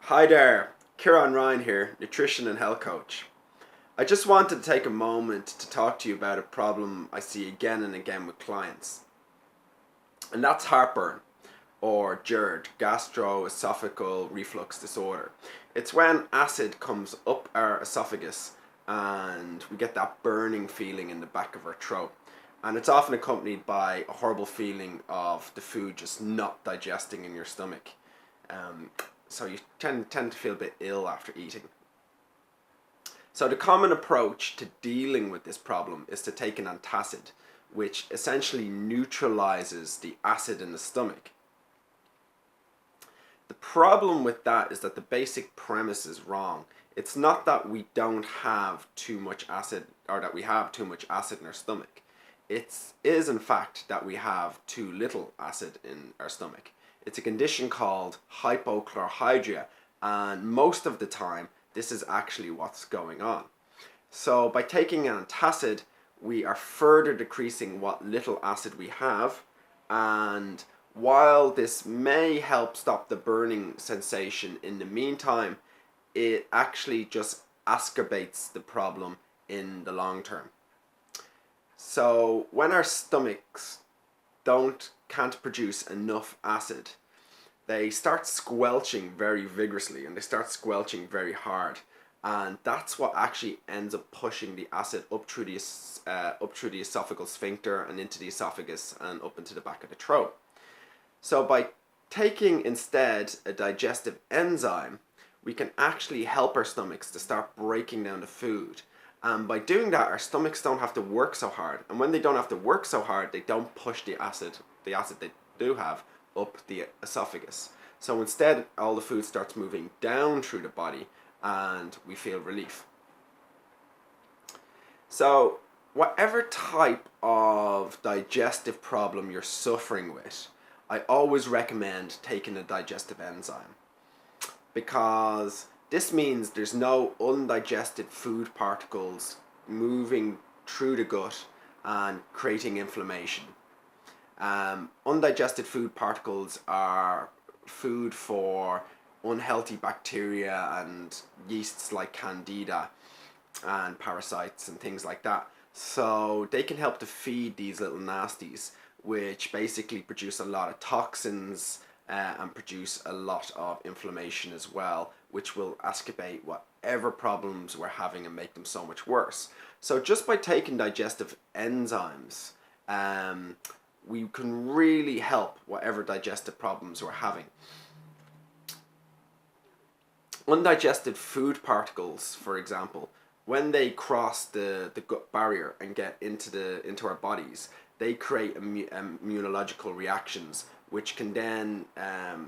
Hi there, Ciarán here, nutrition and health coach. I just wanted to take a moment to talk to you about a problem I see again and again with clients. And that's heartburn, or GERD, gastroesophageal reflux disorder. It's when acid comes up our esophagus and we get that burning feeling in the back of our throat. And it's often accompanied by a horrible feeling of the food just not digesting in your stomach. Um, so you tend to feel a bit ill after eating. So the common approach to dealing with this problem is to take an antacid, which essentially neutralizes the acid in the stomach. The problem with that is that the basic premise is wrong. It's not that we don't have too much acid or that we have too much acid in our stomach. It is in fact that we have too little acid in our stomach. It's a condition called hypochlorhydria, and most of the time this is actually what's going on. So by taking an antacid, we are further decreasing what little acid we have, and while this may help stop the burning sensation in the meantime, it actually just exacerbates the problem in the long term. So when our stomachs can't produce enough acid, they start squelching very vigorously and they start squelching very hard, and that's what actually ends up pushing the acid up through the esophageal sphincter and into the esophagus and up into the back of the throat. So by taking instead a digestive enzyme, we can actually help our stomachs to start breaking down the food. And by doing that, our stomachs don't have to work so hard. And when they don't have to work so hard, they don't push the acid they do have, up the esophagus. So instead, all the food starts moving down through the body and we feel relief. So whatever type of digestive problem you're suffering with, I always recommend taking a digestive enzyme, because this means there's no undigested food particles moving through the gut and creating inflammation. Undigested food particles are food for unhealthy bacteria and yeasts like candida and parasites and things like that. So they can help to feed these little nasties, which basically produce a lot of toxins and produce a lot of inflammation as well, which will exacerbate whatever problems we're having and make them so much worse. So just by taking digestive enzymes, we can really help whatever digestive problems we're having. Undigested food particles, for example, when they cross the gut barrier and get into our bodies, they create immunological reactions, which can then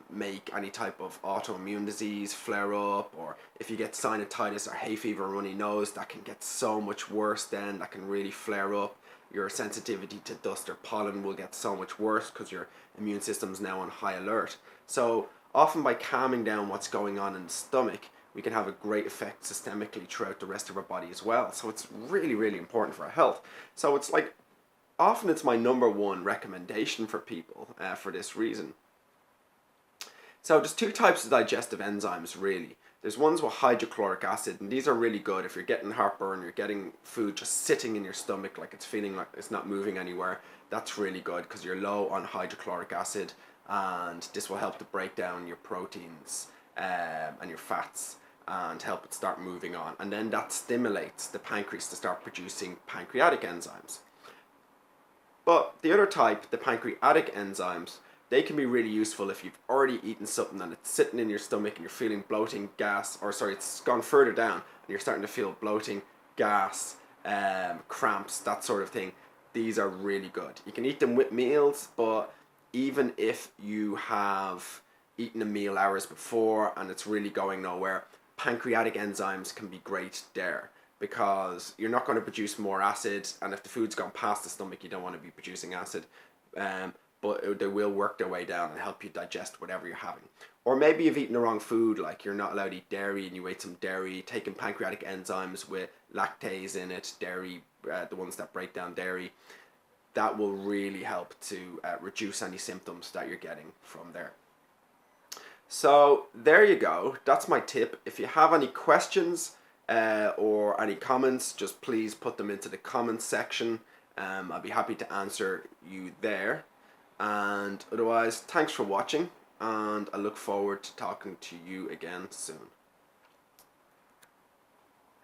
make any type of autoimmune disease flare up, or if you get sinusitis or hay fever or runny nose, that can get so much worse then, that can really flare up. Your sensitivity to dust or pollen will get so much worse because your immune system's now on high alert. So often by calming down what's going on in the stomach, we can have a great effect systemically throughout the rest of our body as well. So it's really, really important for our health. So it's like, often it's my number one recommendation for people for this reason. So there's two types of digestive enzymes really. There's ones with hydrochloric acid, and these are really good if you're getting heartburn, you're getting food just sitting in your stomach like it's feeling like it's not moving anywhere. That's really good because you're low on hydrochloric acid, and this will help to break down your proteins and your fats and help it start moving on. And then that stimulates the pancreas to start producing pancreatic enzymes. But the other type, the pancreatic enzymes, they can be really useful if you've already eaten something and it's sitting in your stomach and you're feeling bloating, gas, it's gone further down and you're starting to feel bloating, gas, cramps, that sort of thing. These are really good. You can eat them with meals, but even if you have eaten a meal hours before and it's really going nowhere, pancreatic enzymes can be great there, because you're not going to produce more acid, and if the food's gone past the stomach, you don't want to be producing acid. But they will work their way down and help you digest whatever you're having. Or maybe you've eaten the wrong food, like you're not allowed to eat dairy and you ate some dairy, taking pancreatic enzymes with lactase in it, dairy, the ones that break down dairy, that will really help to reduce any symptoms that you're getting from there. So there you go. That's my tip. If you have any questions or any comments, just please put them into the comments section. I'll be happy to answer you there. And otherwise, thanks for watching, and I look forward to talking to you again soon.